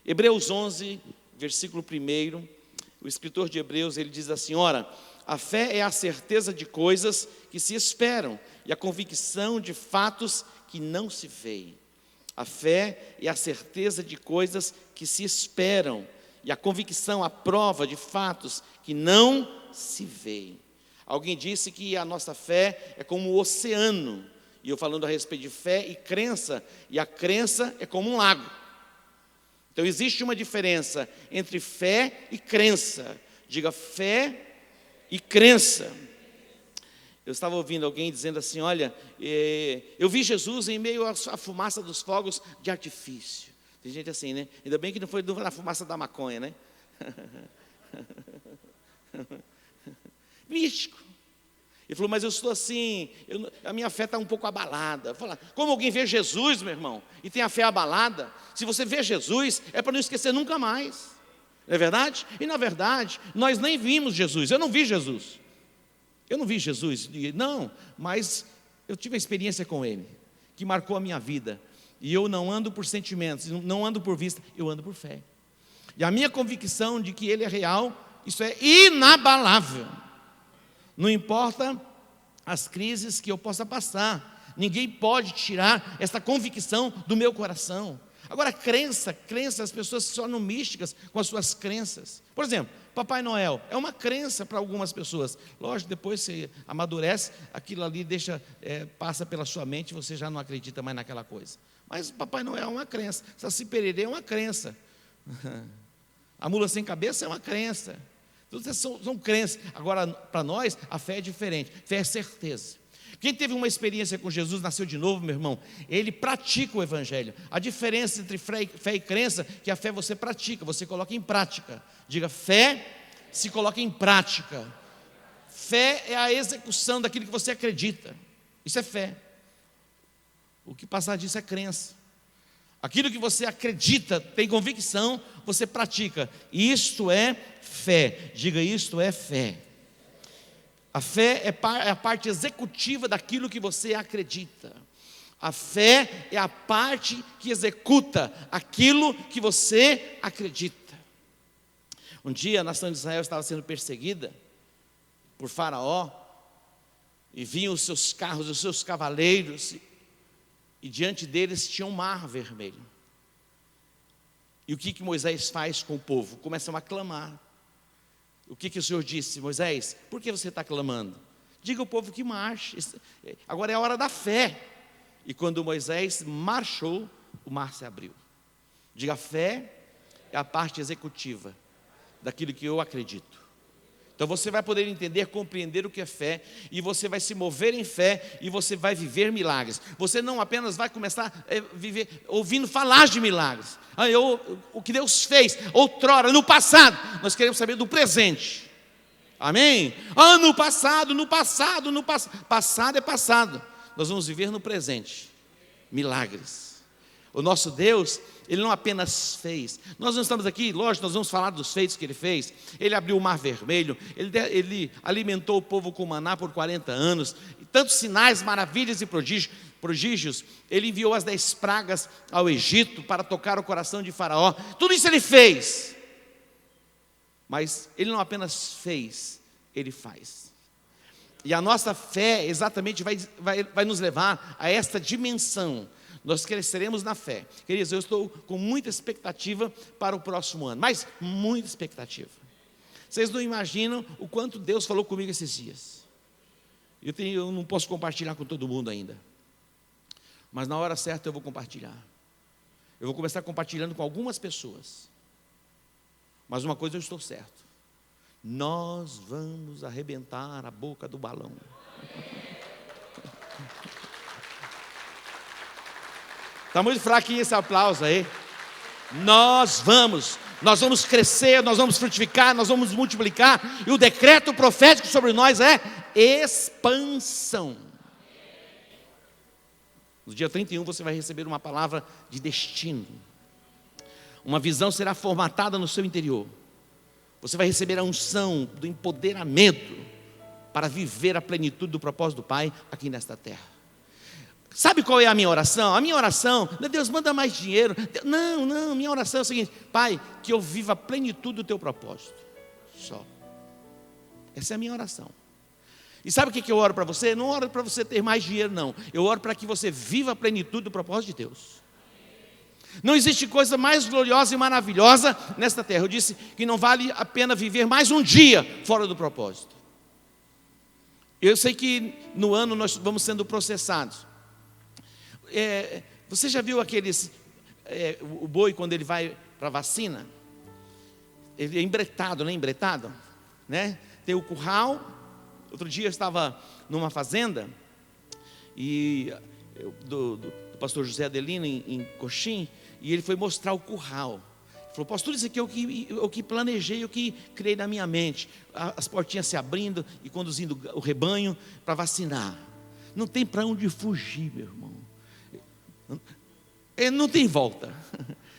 Hebreus 11, versículo 1, o escritor de Hebreus, ele diz assim: ora, a fé é a certeza de coisas que se esperam e a convicção de fatos que não se veem. A fé é a certeza de coisas que se esperam e a convicção, a prova de fatos que não se veem. Alguém disse que a nossa fé é como o oceano, e eu falando a respeito de fé e a crença é como um lago. Então existe uma diferença entre fé e crença. Diga fé e crença. Eu estava ouvindo alguém dizendo assim: olha, eu vi Jesus em meio à fumaça dos fogos de artifício. Tem gente assim, né? Ainda bem que não foi na fumaça da maconha, né? Místico. Ele falou: mas eu estou assim, a minha fé está um pouco abalada. Fala, como alguém vê Jesus, meu irmão, e tem a fé abalada? Se você vê Jesus, é para não esquecer nunca mais. Não é verdade? E na verdade, nós nem vimos Jesus. Eu não vi Jesus. Não, mas eu tive a experiência com Ele, que marcou a minha vida. E eu não ando por sentimentos, não ando por vista, eu ando por fé. E a minha convicção de que Ele é real, isso é inabalável. Não importa as crises que eu possa passar, ninguém pode tirar essa convicção do meu coração. Agora, crença, as pessoas se tornam místicas com as suas crenças. Por exemplo, Papai Noel é uma crença para algumas pessoas. Lógico, depois você amadurece, aquilo ali passa pela sua mente, você já não acredita mais naquela coisa. Mas Papai Noel é uma crença, Saci Pererê é uma crença, a mula sem cabeça é uma crença. Tudo são crenças. Agora, para nós, a fé é diferente. Fé é certeza. Quem teve uma experiência com Jesus, nasceu de novo, meu irmão, ele pratica o Evangelho. A diferença entre fé e crença, que a fé você pratica, você coloca em prática. Diga, fé se coloca em prática. Fé é a execução daquilo que você acredita. Isso é fé. O que passar disso é crença. Aquilo que você acredita, tem convicção, você pratica. Isto é fé. Diga, isto é fé. A fé é a parte executiva daquilo que você acredita. A fé é a parte que executa aquilo que você acredita. Um dia a nação de Israel estava sendo perseguida por Faraó, e vinham os seus carros, os seus cavaleiros, e diante deles tinha um mar vermelho. E o que Moisés faz com o povo? Começam a clamar. O que o Senhor disse? Moisés, por que você está clamando? Diga ao povo que marche, agora é a hora da fé. E quando Moisés marchou, o mar se abriu. Diga, a fé é a parte executiva daquilo que eu acredito. Então você vai poder entender, compreender o que é fé, e você vai se mover em fé, e você vai viver milagres. Você não apenas vai começar a viver ouvindo falar de milagres. O que Deus fez outrora, no passado. Nós queremos saber do presente. Amém? No passado. Passado é passado. Nós vamos viver no presente milagres. O nosso Deus, Ele não apenas fez. Nós não estamos aqui, lógico, nós vamos falar dos feitos que Ele fez. Ele abriu o mar vermelho, Ele alimentou o povo com maná por 40 anos, e tantos sinais, maravilhas e prodígios. Ele enviou as 10 pragas ao Egito para tocar o coração de Faraó. Tudo isso Ele fez. Mas Ele não apenas fez, Ele faz. E a nossa fé exatamente vai nos levar a esta dimensão. Nós cresceremos na fé. Queridos, eu estou com muita expectativa para o próximo ano, mas muita expectativa. Vocês não imaginam o quanto Deus falou comigo esses dias. Eu não posso compartilhar com todo mundo ainda, mas na hora certa eu vou compartilhar. Eu vou começar compartilhando com algumas pessoas. Mas uma coisa eu estou certo: nós vamos arrebentar a boca do balão. Está muito fraquinho esse aplauso aí. Nós vamos crescer, nós vamos frutificar, nós vamos multiplicar. E o decreto profético sobre nós é expansão. No dia 31 você vai receber uma palavra de destino. Uma visão será formatada no seu interior. Você vai receber a unção do empoderamento para viver a plenitude do propósito do Pai aqui nesta terra. Sabe qual é a minha oração? A minha oração, meu Deus, manda mais dinheiro. Não, minha oração é o seguinte: Pai, que eu viva a plenitude do teu propósito. Só. Essa é a minha oração. E sabe o que eu oro para você? Não oro para você ter mais dinheiro, não. Eu oro para que você viva a plenitude do propósito de Deus. Não existe coisa mais gloriosa e maravilhosa nesta terra. Eu disse que não vale a pena viver mais um dia fora do propósito. Eu sei que no ano nós vamos sendo processados. Você já viu o boi quando ele vai para a vacina? Ele é embretado, né? Embretado, né? Tem o curral. Outro dia eu estava numa fazenda e do pastor José Adelino em Coxim, e ele foi mostrar o curral. Ele falou: pastor, isso aqui é o que planejei, o que criei na minha mente. As portinhas se abrindo e conduzindo o rebanho para vacinar. Não tem para onde fugir, meu irmão. Não tem volta.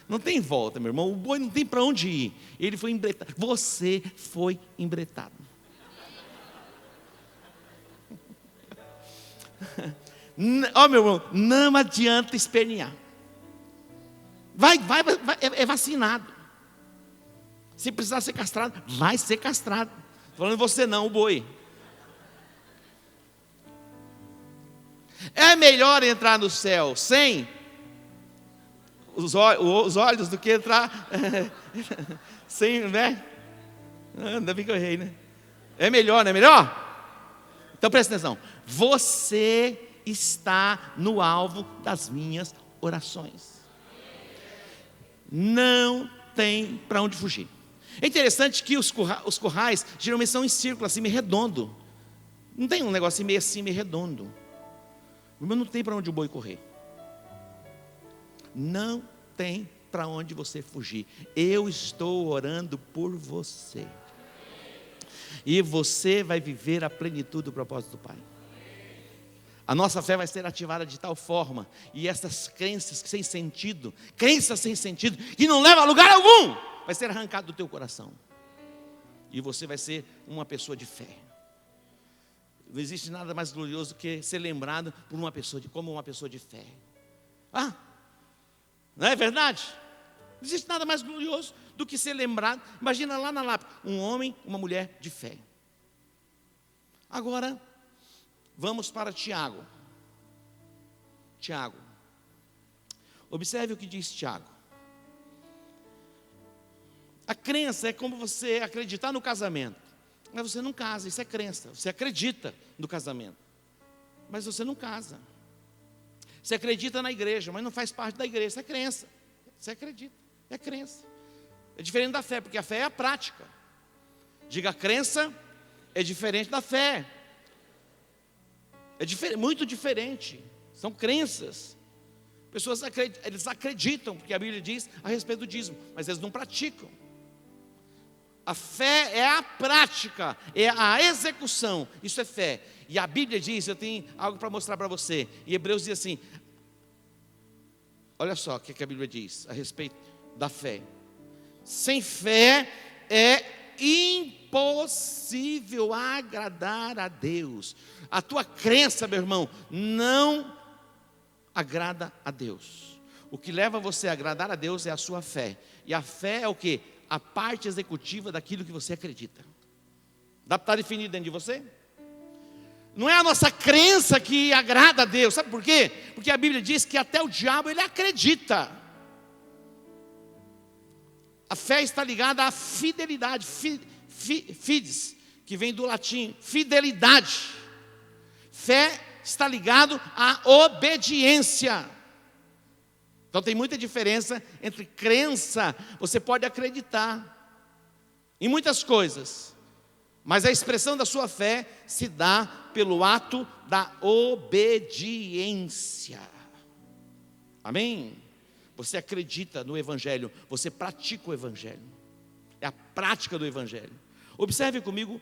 Não tem volta, meu irmão. O boi não tem para onde ir. Ele foi embretado. Você foi embretado. Meu irmão, não adianta espernear. Vai, é vacinado. Se precisar ser castrado, vai ser castrado. Estou falando você não, o boi. É melhor entrar no céu sem os olhos do que entrar sem, né? Ainda bem que eu errei, né? É melhor, não é melhor? Então presta atenção. Você está no alvo das minhas orações. Não tem para onde fugir. É interessante que os currais geralmente são em círculo, assim, meio redondo. Não tem um negócio meio assim, meio redondo. Mas não tem para onde o boi correr. Não tem para onde você fugir. Eu estou orando por você. E você vai viver a plenitude do propósito do Pai. A nossa fé vai ser ativada de tal forma, e essas crenças sem sentido, que não levam a lugar algum, vai ser arrancado do teu coração. E você vai ser uma pessoa de fé. Não existe nada mais glorioso do que ser lembrado como uma pessoa de fé. Não é verdade? Não existe nada mais glorioso do que ser lembrado. Imagina lá na lápide, um homem, uma mulher de fé. Agora, vamos para Tiago. Tiago. Observe o que diz Tiago. A crença é como você acreditar no casamento. Mas você não casa, isso é crença. Você acredita no casamento, mas você não casa. Você acredita na igreja, mas não faz parte da igreja, isso é crença. Você acredita, é crença. É diferente da fé, porque a fé é a prática. Diga, a crença é diferente da fé. Muito diferente. São crenças. Pessoas eles acreditam, porque a Bíblia diz a respeito do dízimo, mas eles não praticam. A fé é a prática, é a execução. Isso é fé. E a Bíblia diz, eu tenho algo para mostrar para você. Em Hebreus diz assim, olha só o que a Bíblia diz a respeito da fé. Sem fé é impossível agradar a Deus. A tua crença, meu irmão, não agrada a Deus. O que leva você a agradar a Deus é a sua fé. E a fé é o quê? A parte executiva daquilo que você acredita. Dá para estar definido dentro de você? Não é a nossa crença que agrada a Deus. Sabe por quê? Porque a Bíblia diz que até o diabo ele acredita. A fé está ligada à fidelidade. Fides, que vem do latim, fidelidade. Fé está ligado à obediência. Então tem muita diferença entre crença. Você pode acreditar em muitas coisas, mas a expressão da sua fé se dá pelo ato da obediência. Amém? Você acredita no Evangelho, você pratica o Evangelho. É a prática do Evangelho. Observe comigo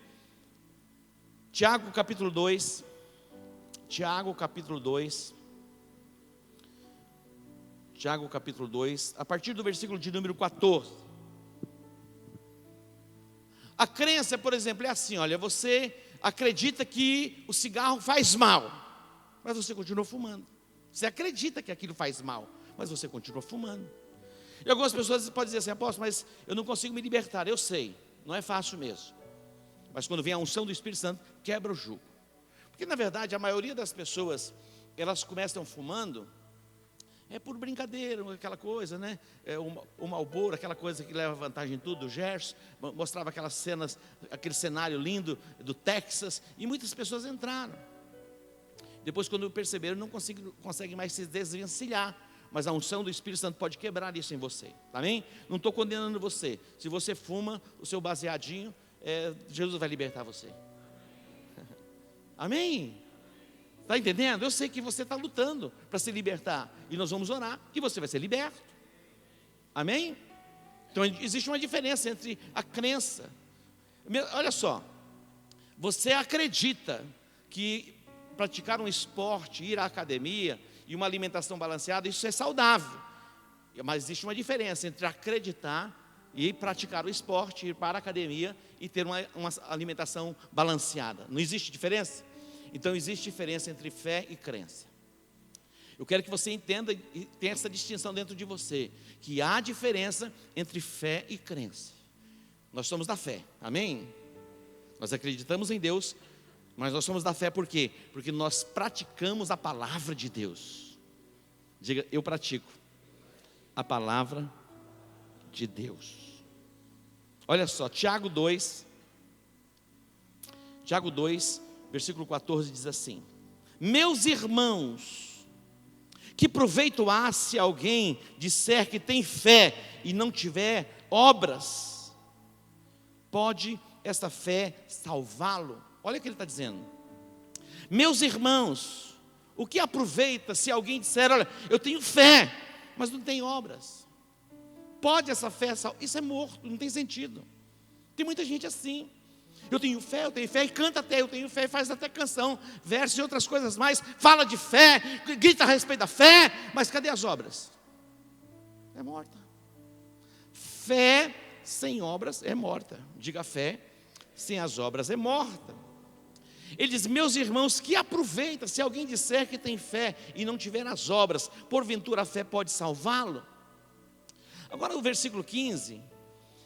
Tiago capítulo 2. Tiago capítulo 2. Tiago capítulo 2, a partir do versículo de número 14. A crença, por exemplo, é assim, olha, você acredita que o cigarro faz mal, mas você continua fumando. Você acredita que aquilo faz mal, mas você continua fumando. E algumas pessoas podem dizer assim: apóstolo, mas eu não consigo me libertar. Eu sei, não é fácil mesmo. Mas quando vem a unção do Espírito Santo, quebra o jugo. Porque na verdade a maioria das pessoas, elas começam fumando por brincadeira, aquela coisa, né? O Marlboro, aquela coisa que leva vantagem em tudo, o Gerson, mostrava aquelas cenas, aquele cenário lindo do Texas, e muitas pessoas entraram. Depois, quando perceberam, não conseguem mais se desvencilhar, mas a unção do Espírito Santo pode quebrar isso em você, amém? Não estou condenando você. Se você fuma o seu baseadinho, Jesus vai libertar você. Amém? Está entendendo? Eu sei que você está lutando para se libertar, e nós vamos orar, e você vai ser liberto. Amém? Então existe uma diferença entre a crença. Olha só, você acredita que praticar um esporte, ir à academia e uma alimentação balanceada, isso é saudável. Mas existe uma diferença entre acreditar e praticar o esporte, ir para a academia e ter uma alimentação balanceada. Não existe diferença? Então existe diferença entre fé e crença. Eu quero que você entenda e tenha essa distinção dentro de você, que há diferença entre fé e crença. Nós somos da fé, amém? Nós acreditamos em Deus, mas nós somos da fé por quê? Porque nós praticamos a palavra de Deus. Diga: eu pratico a palavra de Deus. Olha só, Tiago 2, versículo 14 diz assim: meus irmãos, que proveito há se alguém disser que tem fé e não tiver obras? Pode esta fé salvá-lo? Olha o que ele está dizendo. Meus irmãos, o que aproveita se alguém disser: olha, eu tenho fé, mas não tem obras? Pode essa fé salvar? Isso é morto, não tem sentido. Tem muita gente assim: eu tenho fé, e canta até, eu tenho fé, e faz até canção, versos e outras coisas mais, fala de fé, grita a respeito da fé, mas cadê as obras? É morta. Fé sem obras é morta. Diga: fé sem as obras é morta. Ele diz: meus irmãos, que aproveita se alguém disser que tem fé e não tiver as obras, porventura a fé pode salvá-lo? Agora o versículo 15,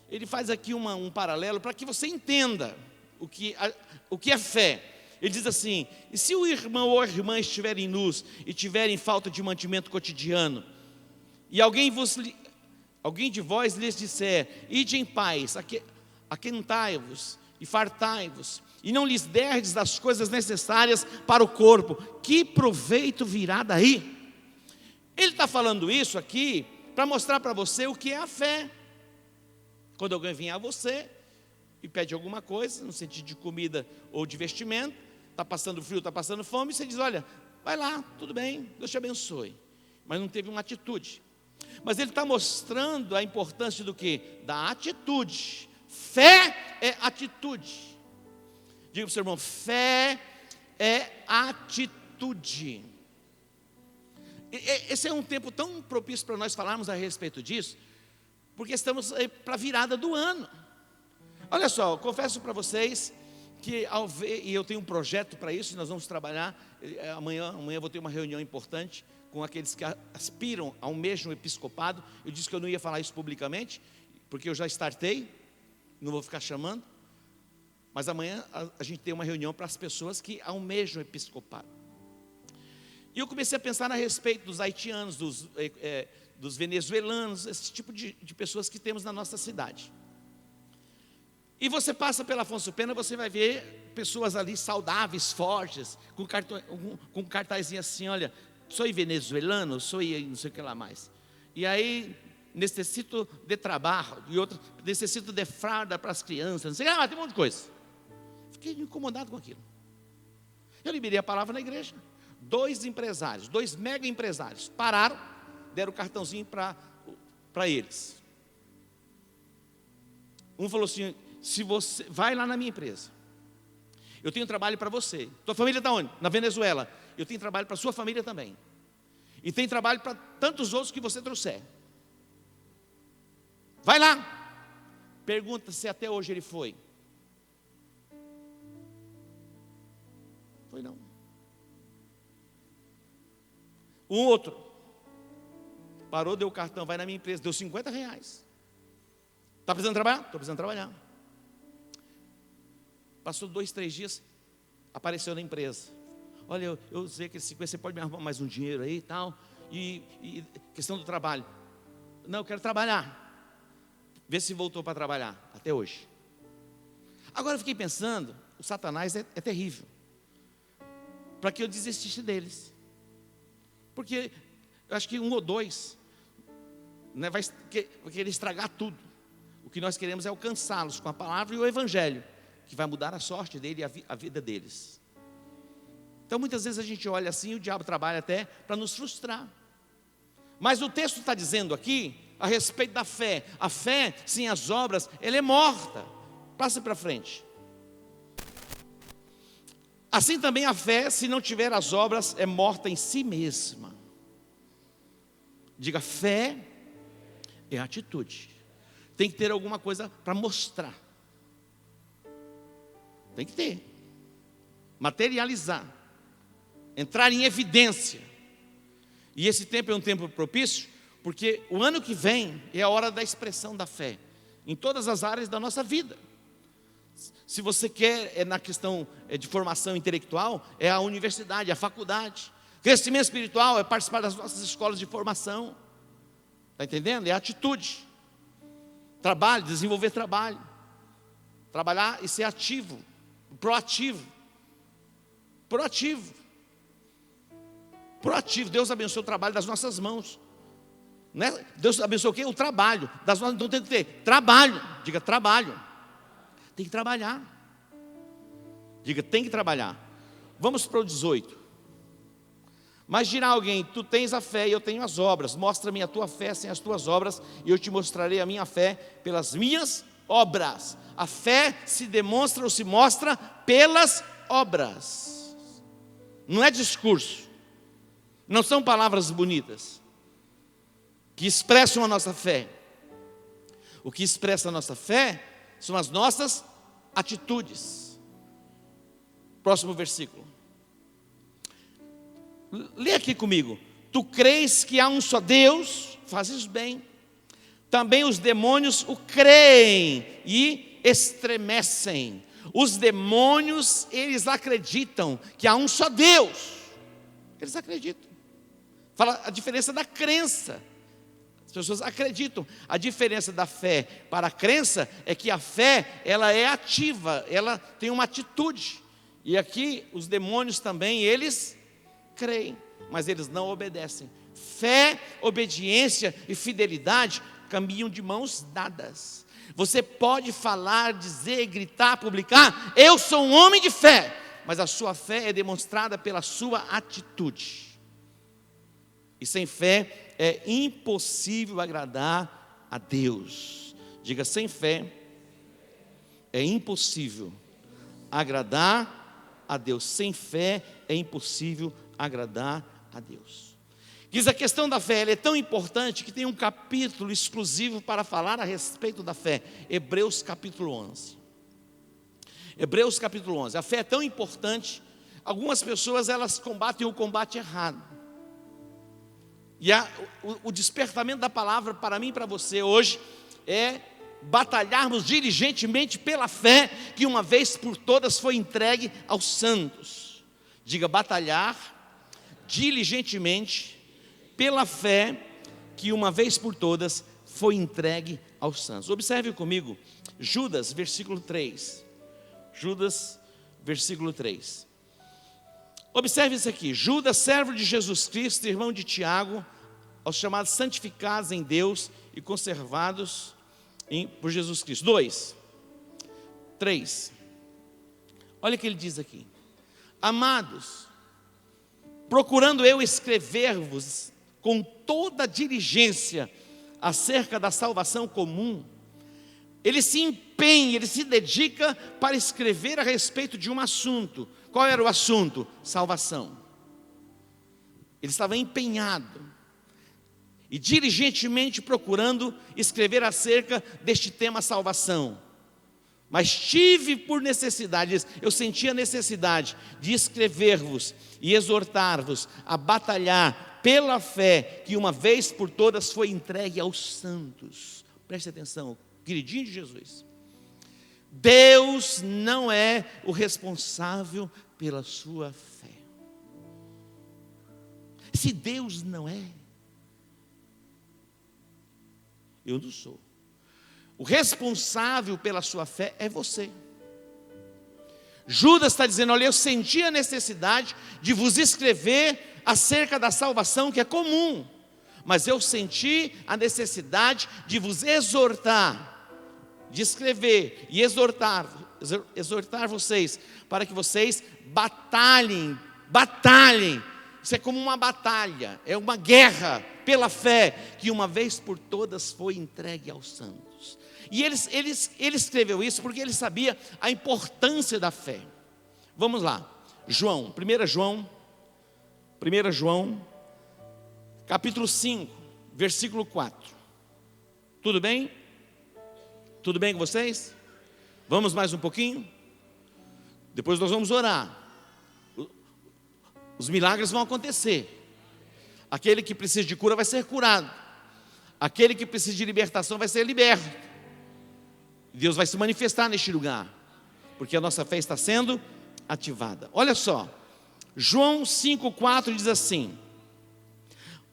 ele faz aqui um paralelo para que você entenda o que é fé. Ele diz assim: e se o irmão ou a irmã estiverem nus e tiverem falta de mantimento cotidiano, e alguém de vós lhes disser: ide em paz, aquentai-vos e fartai-vos, e não lhes derdes das coisas necessárias para o corpo, que proveito virá daí? Ele está falando isso aqui para mostrar para você o que é a fé. Quando alguém vier a você e pede alguma coisa, no sentido de comida ou de vestimento, está passando frio, está passando fome, você diz: olha, vai lá, tudo bem, Deus te abençoe. Mas não teve uma atitude. Mas ele está mostrando a importância do quê? Da atitude. Fé é atitude. Diga para o seu irmão: fé é atitude. Esse é um tempo tão propício para nós falarmos a respeito disso, porque estamos para a virada do ano. Olha só, eu confesso para vocês que e eu tenho um projeto para isso, nós vamos trabalhar, amanhã eu vou ter uma reunião importante com aqueles que aspiram ao mesmo episcopado. Eu disse que eu não ia falar isso publicamente, porque eu já startei, não vou ficar chamando, mas amanhã a gente tem uma reunião para as pessoas que almejam o episcopado. E eu comecei a pensar a respeito dos haitianos, dos venezuelanos, esse tipo de pessoas que temos na nossa cidade. E você passa pela Afonso Pena, você vai ver pessoas ali saudáveis, fortes, com cartazinho assim: olha, sou venezuelano, sou não sei o que lá mais. E aí, necessito de trabalho, e outro, necessito de fralda para as crianças, não sei o que lá, tem um monte de coisa. Fiquei incomodado com aquilo. Eu liberei a palavra na igreja. 2 empresários, 2 mega empresários, pararam, deram o cartãozinho para eles. Um falou assim: se você vai lá na minha empresa, eu tenho trabalho para você. Tua família está onde? Na Venezuela. Eu tenho trabalho para sua família também. E tem trabalho para tantos outros que você trouxer. Vai lá. Pergunta se até hoje ele foi. Foi não. Um outro parou, deu o cartão, vai na minha empresa, deu R$50. Está precisando trabalhar? Estou precisando trabalhar. Passou 2, 3 dias, apareceu na empresa. Olha, eu sei que esse 50, você pode me arrumar mais um dinheiro aí e tal. E questão do trabalho. Não, eu quero trabalhar. Vê se voltou para trabalhar, até hoje. Agora eu fiquei pensando, o Satanás é terrível. Para que eu desistisse deles. Porque eu acho que 1 ou 2, né, vai querer estragar tudo. O que nós queremos é alcançá-los com a palavra e o evangelho, que vai mudar a sorte dele e a vida deles. Então muitas vezes a gente olha assim, o diabo trabalha até para nos frustrar. Mas o texto está dizendo aqui a respeito da fé. A fé sem as obras, ela é morta. Passe para frente. Assim também a fé, se não tiver as obras, é morta em si mesma. Diga, fé é atitude. Tem que ter alguma coisa para mostrar. Tem que ter. Materializar. Entrar em evidência. E esse tempo é um tempo propício, porque o ano que vem é a hora da expressão da fé. Em todas as áreas da nossa vida. Se você quer, na questão de formação intelectual, é a universidade, a faculdade. Crescimento espiritual é participar das nossas escolas de formação. Está entendendo? É atitude. Trabalho, desenvolver trabalho. Trabalhar e ser ativo, proativo. Proativo. Proativo. Deus abençoe o trabalho das nossas mãos. Né? Deus abençoe o quê? O trabalho. Então tem que ter trabalho. Diga, trabalho. Tem que trabalhar. Diga, tem que trabalhar. Vamos para o 18. Mas dirá alguém, tu tens a fé e eu tenho as obras. Mostra-me a tua fé sem as tuas obras, e eu te mostrarei a minha fé pelas minhas obras. A fé se demonstra ou se mostra pelas obras. Não é discurso. Não são palavras bonitas que expressam a nossa fé. O que expressa a nossa fé são as nossas atitudes. Próximo versículo. Lê aqui comigo. Tu crês que há um só Deus? Fazes bem. Também os demônios o creem e estremecem. Os demônios, eles acreditam que há um só Deus. Eles acreditam. Fala a diferença da crença. As pessoas acreditam. A diferença da fé para a crença é que a fé, ela é ativa, ela tem uma atitude. E aqui os demônios também, eles creem, mas eles não obedecem. Fé, obediência e fidelidade caminham de mãos dadas. Você pode falar, dizer, gritar, publicar, eu sou um homem de fé, mas a sua fé é demonstrada pela sua atitude. E sem fé é impossível agradar a Deus. Diga, sem fé é impossível agradar a Deus. Sem fé é impossível agradar a Deus. Diz, a questão da fé, ela é tão importante que tem um capítulo exclusivo para falar a respeito da fé. Hebreus capítulo 11. Hebreus capítulo 11. A fé é tão importante, algumas pessoas elas combatem o combate errado. E o despertamento da palavra para mim e para você hoje é batalharmos diligentemente pela fé que uma vez por todas foi entregue aos santos. Diga, batalhar diligentemente pela fé que uma vez por todas foi entregue aos santos. Observe comigo Judas, versículo 3. Judas, versículo 3. Observe isso aqui. Judas, servo de Jesus Cristo, irmão de Tiago, aos chamados santificados em Deus e conservados por Jesus Cristo. 2, 3. Olha o que ele diz aqui. Amados, procurando eu escrever-vos com toda diligência acerca da salvação comum, ele se empenha, ele se dedica para escrever a respeito de um assunto. Qual era o assunto? Salvação. Ele estava empenhado e diligentemente procurando escrever acerca deste tema salvação. Mas tive por necessidade, eu senti a necessidade de escrever-vos e exortar-vos a batalhar pela fé que uma vez por todas foi entregue aos santos. Preste atenção, queridinho de Jesus. Deus não é o responsável pela sua fé. Se Deus não é, eu não sou. O responsável pela sua fé é você. Judas está dizendo: olha, eu senti a necessidade de vos escrever acerca da salvação que é comum, mas eu senti a necessidade de vos exortar, de escrever e exortar vocês, para que vocês batalhem. Isso é como uma batalha, é uma guerra pela fé, que uma vez por todas foi entregue aos santos. E ele escreveu isso porque ele sabia a importância da fé. Vamos lá, 1 João, capítulo 5, versículo 4. Tudo bem? Tudo bem com vocês? Vamos mais um pouquinho? Depois nós vamos orar. Os milagres vão acontecer. Aquele que precisa de cura vai ser curado. Aquele que precisa de libertação vai ser liberto. Deus vai se manifestar neste lugar, porque a nossa fé está sendo ativada. Olha só, João 5,4 diz assim: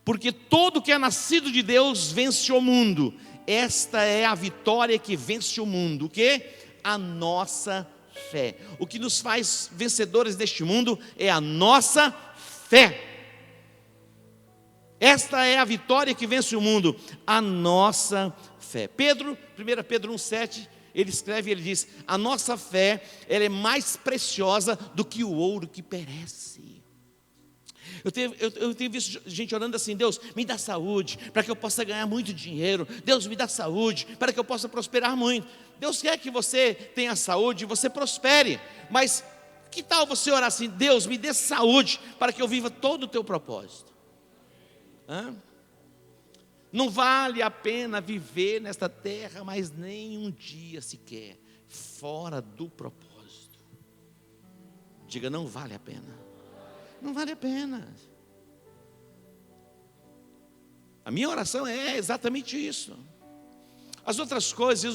porque todo que é nascido de Deus vence o mundo. Esta é a vitória que vence o mundo. O que? A nossa fé. O que nos faz vencedores deste mundo é a nossa fé. Esta é a vitória que vence o mundo, a nossa fé. 1 Pedro 1,7, ele escreve, ele diz: a nossa fé, ela é mais preciosa do que o ouro que perece. Eu tenho visto gente orando assim: Deus, me dá saúde, para que eu possa ganhar muito dinheiro. Deus, me dá saúde, para que eu possa prosperar muito. Deus quer que você tenha saúde e você prospere, mas que tal você orar assim: Deus, me dê saúde, para que eu viva todo o teu propósito. Não vale a pena viver nesta terra, mas nem um dia sequer fora do propósito. Diga: não vale a pena. Não vale a pena. A minha oração é exatamente isso. As outras coisas,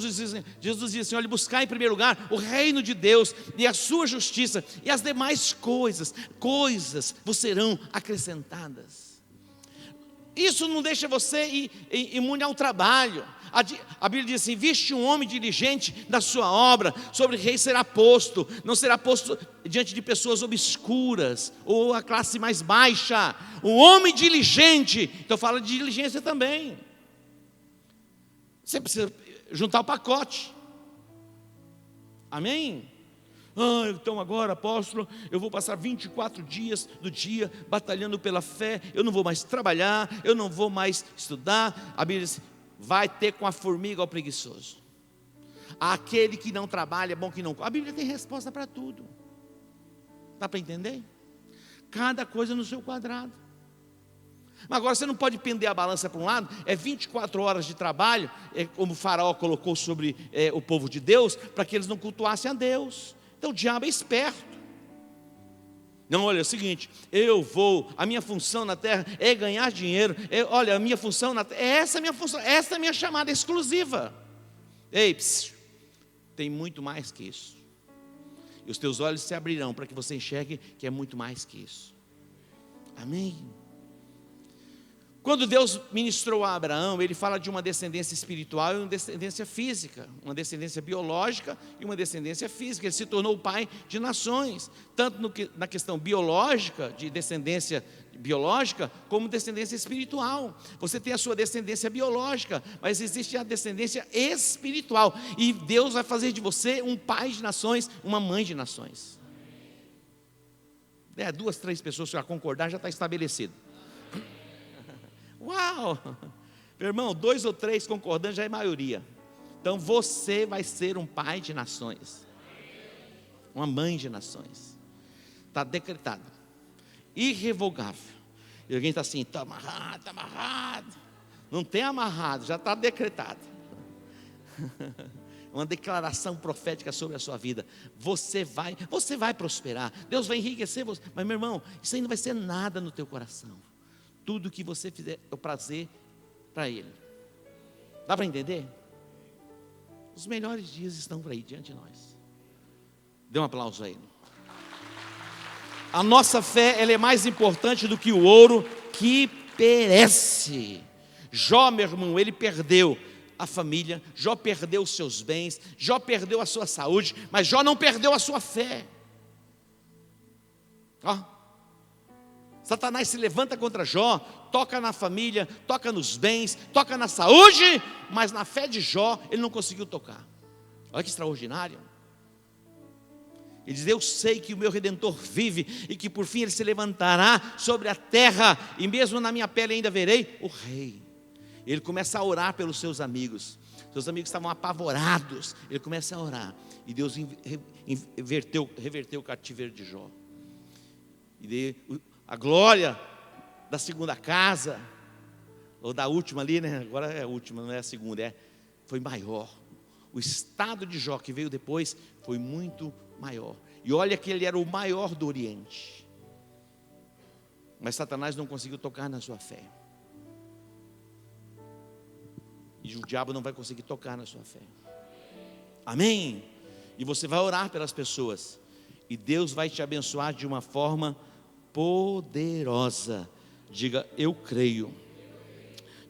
Jesus diz assim: olha, buscar em primeiro lugar o reino de Deus e a sua justiça, e as demais coisas vos serão acrescentadas. Isso não deixa você imune ao trabalho. A Bíblia diz assim: viste um homem diligente da sua obra, sobre o rei será posto, não será posto diante de pessoas obscuras, ou a classe mais baixa. O homem diligente, então fala de diligência também. Você precisa juntar o pacote. Amém? Então agora, apóstolo, eu vou passar 24 dias do dia batalhando pela fé. Eu não vou mais trabalhar, eu não vou mais estudar. A Bíblia diz: vai ter com a formiga ao preguiçoso. Aquele que não trabalha é bom que não. A Bíblia tem resposta para tudo. Dá para entender? Cada coisa no seu quadrado. Mas agora você não pode pender a balança para um lado. É 24 horas de trabalho, como o faraó colocou sobre o povo de Deus, para que eles não cultuassem a Deus. Então o diabo é esperto. Não, olha, é o seguinte: a minha função na terra é ganhar dinheiro. Olha, a minha função na terra, essa é a minha função, essa é a minha chamada exclusiva. Ei, tem muito mais que isso. E os teus olhos se abrirão para que você enxergue que é muito mais que isso. Amém? Quando Deus ministrou a Abraão, Ele fala de uma descendência espiritual e uma descendência física, uma descendência biológica e uma descendência física. Ele se tornou o pai de nações, tanto na questão biológica, de descendência biológica, como descendência espiritual. Você tem a sua descendência biológica, mas existe a descendência espiritual, e Deus vai fazer de você um pai de nações, uma mãe de nações. 2, 3 pessoas que já concordar, já está estabelecido. Uau! Meu irmão, 2 ou 3 concordando já é maioria. Então você vai ser um pai de nações, uma mãe de nações. Está decretado, irrevogável. E alguém está assim: está amarrado, está amarrado. Não tem amarrado, já está decretado. Uma declaração profética sobre a sua vida. Você vai prosperar. Deus vai enriquecer você. Mas meu irmão, isso aí não vai ser nada no teu coração. tudo que você fizer é o prazer para Ele. Dá para entender? Os melhores dias estão por aí diante de nós. Dê um aplauso a Ele. A nossa fé, ela é mais importante do que o ouro que perece. Jó, meu irmão, ele perdeu a família, Jó perdeu os seus bens, Jó perdeu a sua saúde, mas Jó não perdeu a sua fé. Satanás se levanta contra Jó, toca na família, toca nos bens, toca na saúde, mas na fé de Jó ele não conseguiu tocar. Olha que extraordinário. Ele diz: eu sei que o meu Redentor vive e que por fim ele se levantará sobre a terra, e mesmo na minha pele ainda verei o Rei. Ele começa a orar pelos seus amigos. Seus amigos estavam apavorados. Ele começa a orar, e Deus reverteu o cativeiro de Jó. E daí, a glória da segunda casa, ou da última ali, né? Agora é a última, não é a segunda, foi maior. O estado de Jó que veio depois foi muito maior. E olha que ele era o maior do Oriente. Mas Satanás não conseguiu tocar na sua fé. E o diabo não vai conseguir tocar na sua fé. Amém? E você vai orar pelas pessoas, e Deus vai te abençoar de uma forma poderosa. Diga: eu creio.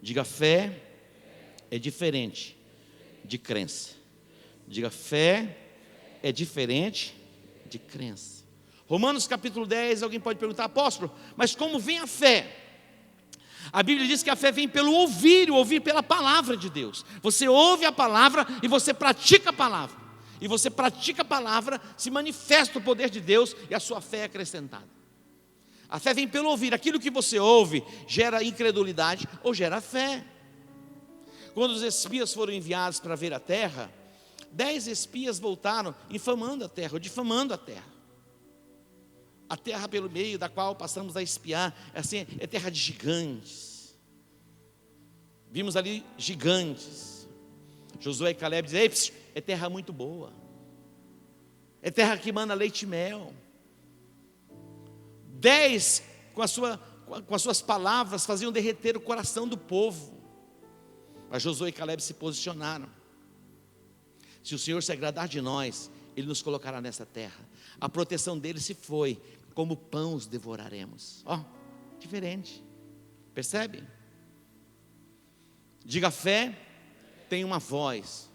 Diga: fé é diferente de crença. Diga: fé é diferente de crença. Romanos capítulo 10, alguém pode perguntar: apóstolo, mas como vem a fé? A Bíblia diz que a fé vem pelo ouvir, e ouvir pela palavra de Deus. Você ouve a palavra e você pratica a palavra. E você pratica a palavra, se manifesta o poder de Deus e a sua fé é acrescentada. A fé vem pelo ouvir. Aquilo que você ouve gera incredulidade ou gera fé. Quando os espias foram enviados para ver a terra, 10 espias voltaram infamando a terra, ou difamando a terra. A terra pelo meio da qual passamos a espiar, é terra de gigantes. Vimos ali gigantes. Josué e Caleb dizem: é terra muito boa, é terra que mana leite e mel. 10, com as suas palavras, faziam derreter o coração do povo. Mas Josué e Caleb se posicionaram: se o Senhor se agradar de nós, Ele nos colocará nessa terra. A proteção dele se foi, como pão os devoraremos. Diferente. Percebe? Diga: fé tem uma voz.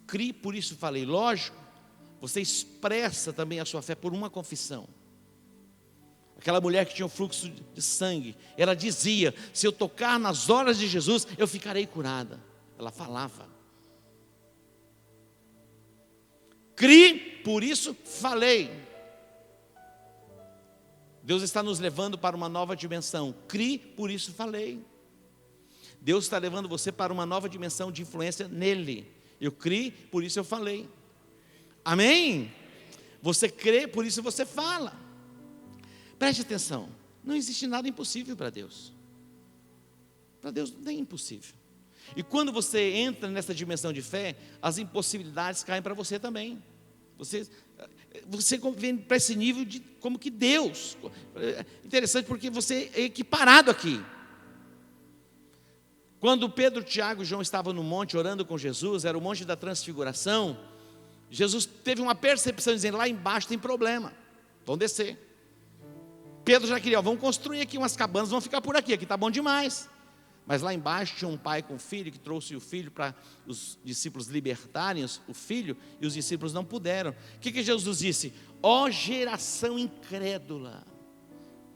Crie, por isso falei. Lógico, você expressa também a sua fé por uma confissão. Aquela mulher que tinha um fluxo de sangue, ela dizia: se eu tocar nas horas de Jesus, eu ficarei curada. Ela falava. Crie, por isso falei. Deus está nos levando para uma nova dimensão. Crie, por isso falei. Deus está levando você para uma nova dimensão de influência nele. Eu criei, por isso eu falei. Amém? Você crê, por isso você fala. Preste atenção, não existe nada impossível para Deus. Para Deus não tem impossível. E quando você entra nessa dimensão de fé, as impossibilidades caem para você também. Você vem para esse nível de como que Deus. Interessante, porque você é equiparado aqui. Quando Pedro, Tiago e João estavam no monte orando com Jesus, era o monte da transfiguração, Jesus teve uma percepção dizendo: lá embaixo tem problema, vão descer. Pedro já queria: vamos construir aqui umas cabanas, vamos ficar por aqui está bom demais. Mas lá embaixo tinha um pai com filho, que trouxe o filho para os discípulos libertarem o filho, e os discípulos não puderam. O que Jesus disse? Ó geração incrédula,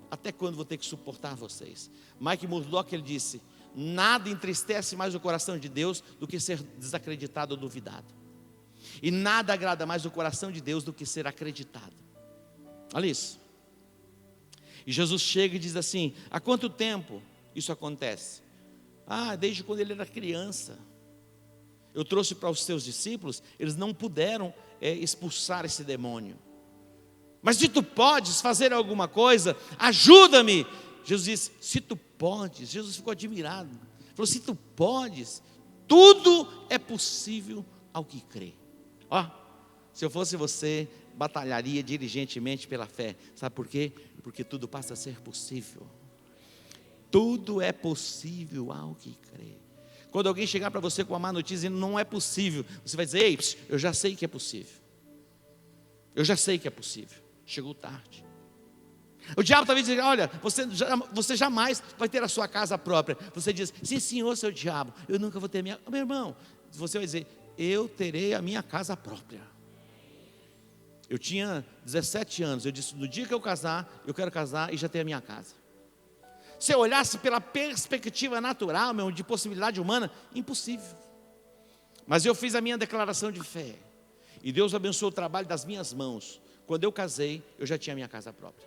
até quando vou ter que suportar vocês? Mike Murdock, ele disse: nada entristece mais o coração de Deus do que ser desacreditado ou duvidado. E nada agrada mais o coração de Deus do que ser acreditado. Olha isso. E Jesus chega e diz assim: há quanto tempo isso acontece? Desde quando ele era criança. Eu trouxe para os seus discípulos, eles não puderam expulsar esse demônio. Mas se tu podes fazer alguma coisa, ajuda-me. Jesus disse: se tu podes. Jesus ficou admirado. Falou: se tu podes, tudo é possível ao que crê. Se eu fosse você, batalharia diligentemente pela fé. Sabe por quê? Porque tudo passa a ser possível. Tudo é possível ao que crê. Quando alguém chegar para você com uma má notícia dizendo não é possível, você vai dizer: ei, eu já sei que é possível. Eu já sei que é possível. Chegou tarde. O diabo talvez diga: olha, você jamais vai ter a sua casa própria. Você diz: sim, senhor, seu diabo, eu nunca vou ter a minha. Meu irmão, você vai dizer: eu terei a minha casa própria. Eu tinha 17 anos, eu disse: no dia que eu casar, eu quero casar e já ter a minha casa. Se eu olhasse pela perspectiva natural, meu, de possibilidade humana, impossível. Mas eu fiz a minha declaração de fé. E Deus abençoou o trabalho das minhas mãos. Quando eu casei, eu já tinha a minha casa própria.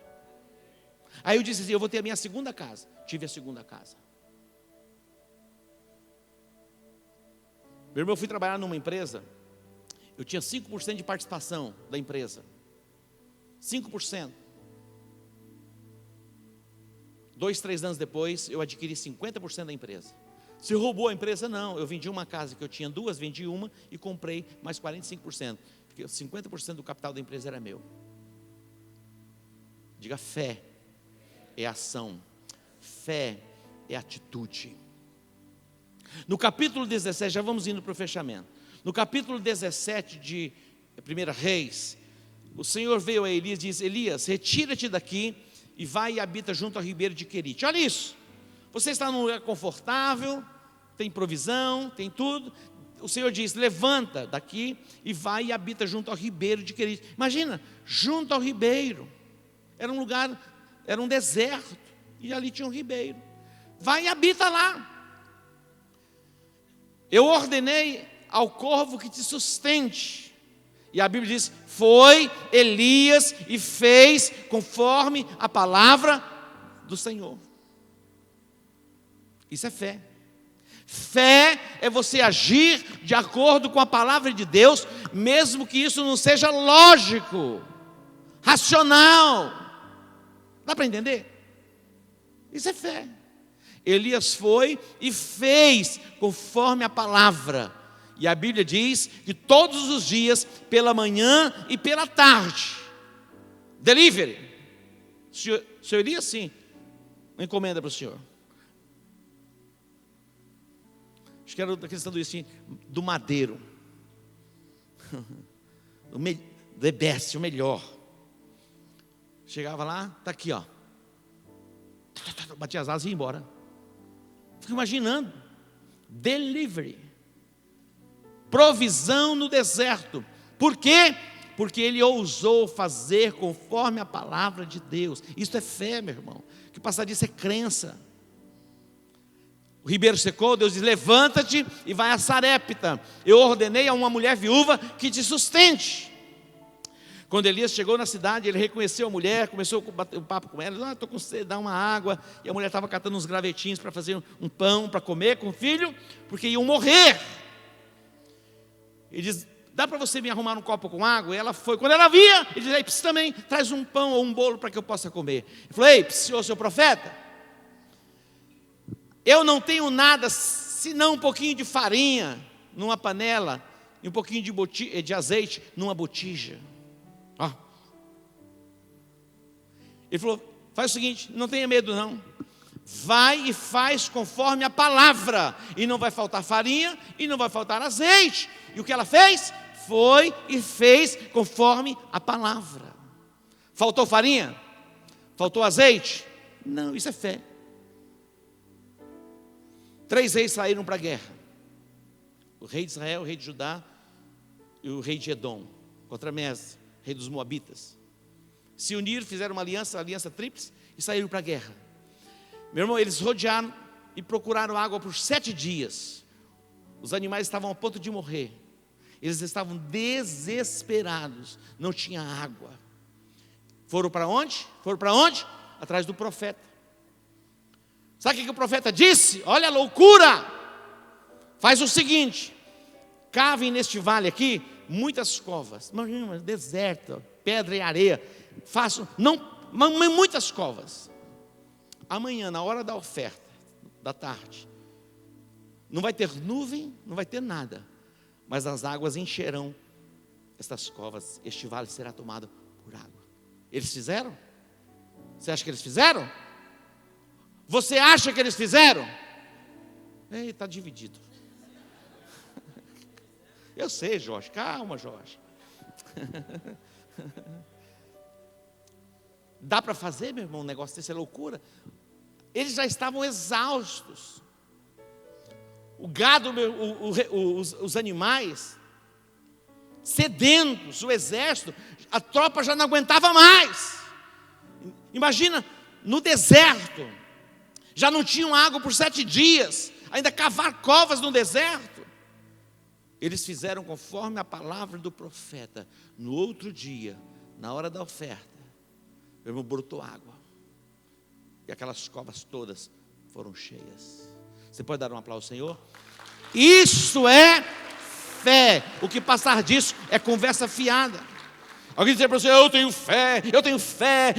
Aí eu disse assim: eu vou ter a minha segunda casa. Tive a segunda casa. Meu irmão, eu fui trabalhar numa empresa. Eu tinha 5% de participação da empresa. 5%. 2, 3 anos depois, eu adquiri 50% da empresa. Se roubou a empresa? Não, eu vendi uma casa que eu tinha duas, vendi uma e comprei mais 45%, porque 50% do capital da empresa era meu. Diga: fé é ação, fé é atitude. No capítulo 17, já vamos indo para o fechamento. No capítulo 17 de 1 Reis, o Senhor veio a Elias e disse: Elias, retira-te daqui e vai e habita junto ao ribeiro de Querite. Olha isso, você está num lugar confortável, tem provisão, tem tudo. O Senhor diz: levanta daqui e vai e habita junto ao ribeiro de Querite. Imagina, junto ao ribeiro. Era um lugar, era um deserto, e ali tinha um ribeiro. Vai e habita lá. Eu ordenei ao corvo que te sustente. E a Bíblia diz: foi Elias e fez conforme a palavra do Senhor. Isso é fé. Fé é você agir de acordo com a palavra de Deus, mesmo que isso não seja lógico, racional. Dá para entender? Isso é fé. Elias foi e fez conforme a palavra. E a Bíblia diz que todos os dias, pela manhã e pela tarde, delivery. Senhor Elias, sim, uma encomenda para o senhor. Acho que era daquele sanduíche assim, do madeiro. The best, o melhor. Chegava lá, está aqui, ó. Batia as asas e ia embora. Fico imaginando. Delivery. Provisão no deserto. Por quê? Porque ele ousou fazer conforme a palavra de Deus. Isso é fé, meu irmão. O que passar disso é crença. O ribeiro secou, Deus diz: levanta-te e vai a Sarepta. Eu ordenei a uma mulher viúva que te sustente. Quando Elias chegou na cidade, ele reconheceu a mulher, começou a bater um papo com ela. Estou com sede, dá uma água. E a mulher estava catando uns gravetinhos para fazer um pão para comer com o filho, porque iam morrer. Ele diz: dá para você me arrumar um copo com água? E ela foi. Quando ela via, ele diz: ei, precisa também, traz um pão ou um bolo para que eu possa comer. Ele falou: ei, seu profeta, eu não tenho nada senão um pouquinho de farinha numa panela e um pouquinho de azeite numa botija. Ó. Ele falou: faz o seguinte, não tenha medo não. Vai e faz conforme a palavra, e não vai faltar farinha, e não vai faltar azeite. E o que ela fez? Foi e fez conforme a palavra. Faltou farinha? Faltou azeite? Não, isso é fé. 3 reis saíram para a guerra. O rei de Israel, o rei de Judá e o rei de Edom, contra Mes, rei dos Moabitas. Se uniram, fizeram uma aliança tríplice e saíram para a guerra. Meu irmão, eles rodearam e procuraram água por 7 dias. Os animais estavam a ponto de morrer. Eles estavam desesperados. Não tinha água. Foram para onde? Foram para onde? Atrás do profeta. Sabe o que o profeta disse? Olha a loucura! Faz o seguinte: cavem neste vale aqui muitas covas. Imagina, deserto, pedra e areia. Façam, muitas covas. Amanhã, na hora da oferta, da tarde, não vai ter nuvem, não vai ter nada, mas as águas encherão estas covas, este vale será tomado por água. Eles fizeram? Você acha que eles fizeram? Você acha que eles fizeram? Está dividido. Eu sei, Jorge, calma, Jorge. Dá para fazer, meu irmão, um negócio desse é loucura. Eles já estavam exaustos. O gado, os animais, sedentos, o exército, a tropa já não aguentava mais. Imagina, no deserto, já não tinham água por 7 dias, ainda cavar covas no deserto. Eles fizeram conforme a palavra do profeta. No outro dia, na hora da oferta, meu irmão, brotou água, e aquelas covas todas foram cheias. Você pode dar um aplauso ao Senhor? Isso é fé. O que passar disso é conversa fiada. Alguém dizer para você: eu tenho fé,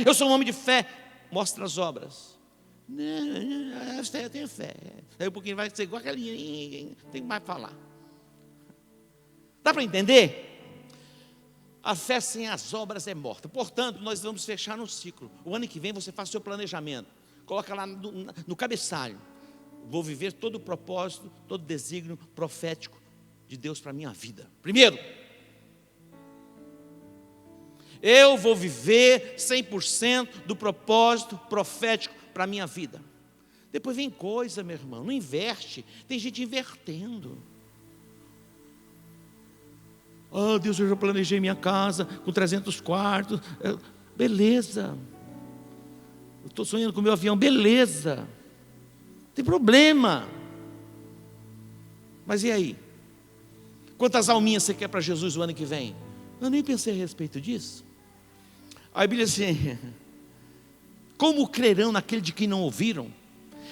eu sou um homem de fé. Mostra as obras. Não, eu tenho fé. Aí um pouquinho vai ser igual aquele, tem mais para falar. Dá para entender? A fé sem as obras é morta. Portanto, nós vamos fechar no ciclo. O ano que vem você faz o seu planejamento. Coloca lá no cabeçalho: vou viver todo o propósito, todo o desígnio profético de Deus para a minha vida. Primeiro, eu vou viver 100% do propósito profético para a minha vida. Depois vem coisa, meu irmão, não inverte. Tem gente invertendo. Oh, Deus, eu já planejei minha casa com 300 quartos. Beleza. Eu estou sonhando com o meu avião. Beleza. Não tem problema. Mas e aí? Quantas alminhas você quer para Jesus o ano que vem? Eu nem pensei a respeito disso. A Bíblia diz assim: como crerão naquele de quem não ouviram?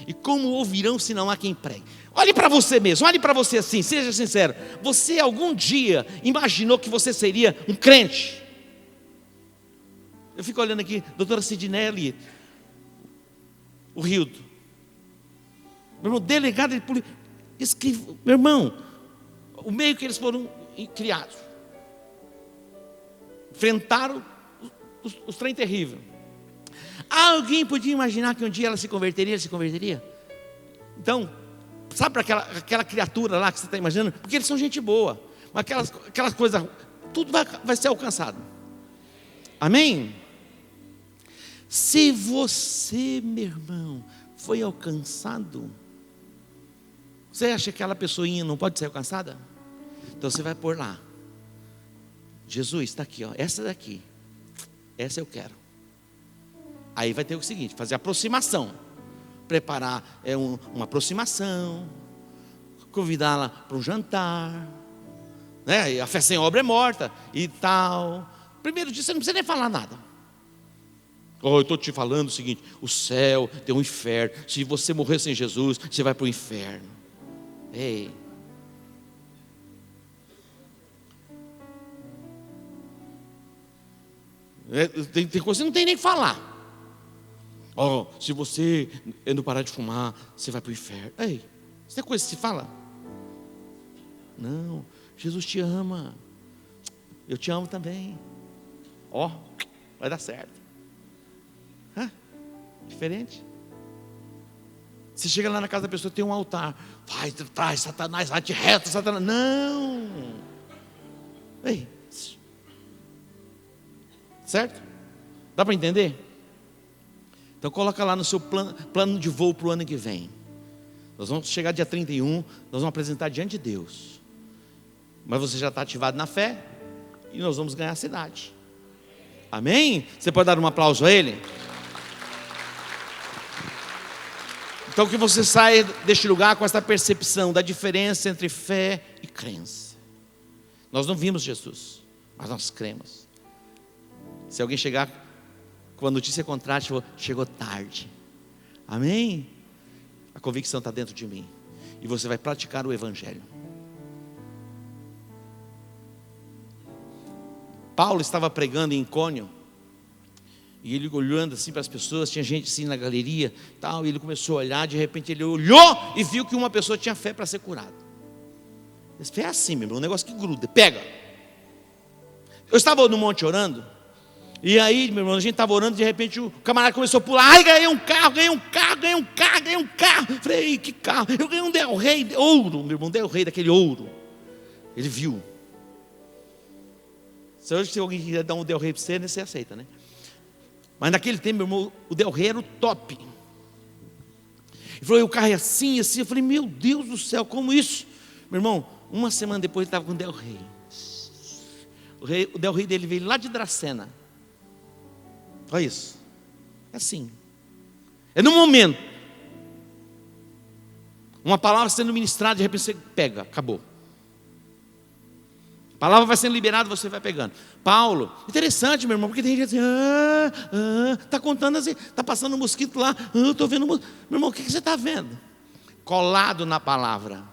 E como ouvirão se não há quem pregue? Olhe para você mesmo, olhe para você assim, seja sincero. Você algum dia imaginou que você seria um crente? Eu fico olhando aqui, doutora Sidnelli, o Rildo, meu irmão, delegado de polícia, meu irmão, o meio que eles foram criados, enfrentaram os trem terríveis. Alguém podia imaginar que um dia ela se converteria? Ele se converteria? Então, sabe para aquela criatura lá que você está imaginando? Porque eles são gente boa, mas aquelas coisas, tudo vai ser alcançado. Amém? Se você, meu irmão, foi alcançado, você acha que aquela pessoinha não pode ser alcançada? Então você vai pôr lá: Jesus, está aqui, ó, essa daqui, essa eu quero. Aí vai ter o seguinte: fazer aproximação, preparar uma aproximação, convidá-la para um jantar, né? E a fé sem obra é morta e tal. Primeiro dia você não precisa nem falar nada. Eu estou te falando o seguinte: o céu tem um inferno. Se você morrer sem Jesus, você vai para o inferno. Ei, tem coisa que você não tem nem que falar. Se você não parar de fumar, você vai para o inferno. Ei, isso é coisa que se fala? Não, Jesus te ama. Eu te amo também. Vai dar certo. Diferente. Você chega lá na casa da pessoa, tem um altar. Vai, traz Satanás, vai de reto, Satanás. Não. Ei, certo? Dá para entender? Então coloca lá no seu plano de voo para o ano que vem. Nós vamos chegar dia 31, nós vamos apresentar diante de Deus. Mas você já está ativado na fé, e nós vamos ganhar a cidade. Amém? Você pode dar um aplauso a Ele? Então que você saia deste lugar com essa percepção da diferença entre fé e crença. Nós não vimos Jesus, mas nós cremos. Se alguém chegar com a notícia contrária, chegou tarde. Amém? A convicção está dentro de mim, e você vai praticar o Evangelho. Paulo estava pregando em Icônio, e ele olhando assim para as pessoas, tinha gente assim na galeria, tal, e ele começou a olhar. De repente ele olhou e viu que uma pessoa tinha fé para ser curada. Fé é assim, meu irmão, um negócio que gruda, pega. Eu estava no monte orando, E aí, meu irmão, a gente estava orando, de repente o camarada começou a pular. Ai, ganhei um carro. Falei, que carro? Eu ganhei um Del Rey de ouro, meu irmão, Del Rey daquele ouro. Ele viu. Se alguém quiser dar um Del Rey para você, você aceita, né? Mas naquele tempo, meu irmão, o Del Rey era o top. Ele falou, o carro é assim, assim. Eu falei, meu Deus do céu, como isso? Meu irmão, uma semana depois ele estava com o Del Rey. O Del Rey dele veio lá de Dracena. Olha isso. É assim. É no momento. Uma palavra sendo ministrada, de repente você pega, acabou. A palavra vai sendo liberada, você vai pegando. Paulo, interessante, meu irmão, porque tem gente assim, está contando assim, está passando um mosquito lá, estou vendo um mosquito. Meu irmão, o que você está vendo? Colado na palavra.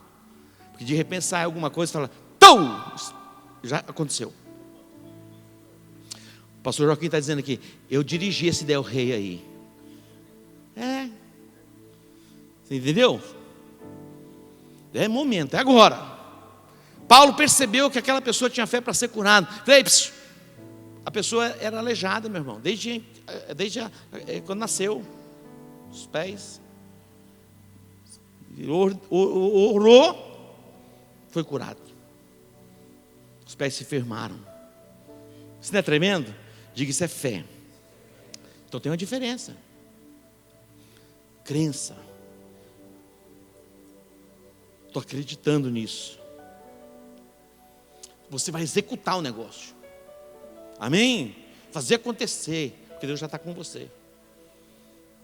Porque de repente sai alguma coisa e fala, tum! Já aconteceu. O pastor Joaquim está dizendo aqui, eu dirigi esse Del Rey aí. Você entendeu? É momento, é agora. Paulo percebeu que aquela pessoa tinha fé para ser curada. Falei, a pessoa era aleijada, meu irmão, desde quando nasceu, os pés. Orou, foi curado. Os pés se firmaram. Isso não é tremendo? Diga, isso é fé. Então tem uma diferença. Crença. Estou acreditando nisso. Você vai executar o negócio. Amém? Fazer acontecer. Porque Deus já está com você.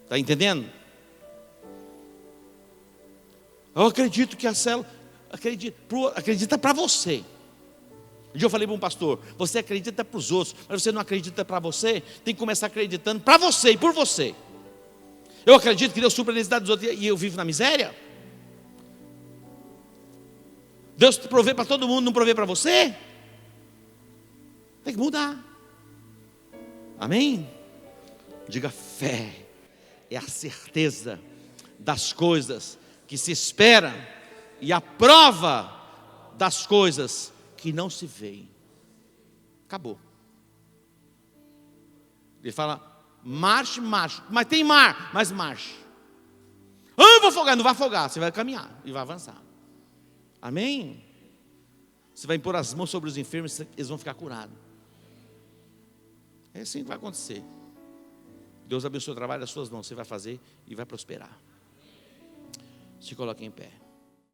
Está entendendo? Eu acredito que a célula acredita para você. Um dia eu falei para um pastor, você acredita para os outros, mas você não acredita para você, tem que começar acreditando para você e por você. Eu acredito que Deus supra a necessidade dos outros e eu vivo na miséria? Deus provê para todo mundo, não provê para você? Tem que mudar. Amém? Diga, fé é a certeza das coisas que se espera e a prova das coisas que não se veem. Acabou. Ele fala, marche, mas tem mar, mas marche. Eu vou afogar, não vai afogar, você vai caminhar e vai avançar. Amém? Você vai impor as mãos sobre os enfermos, eles vão ficar curados. É assim que vai acontecer. Deus abençoe o trabalho das suas mãos, você vai fazer e vai prosperar. Se coloque em pé.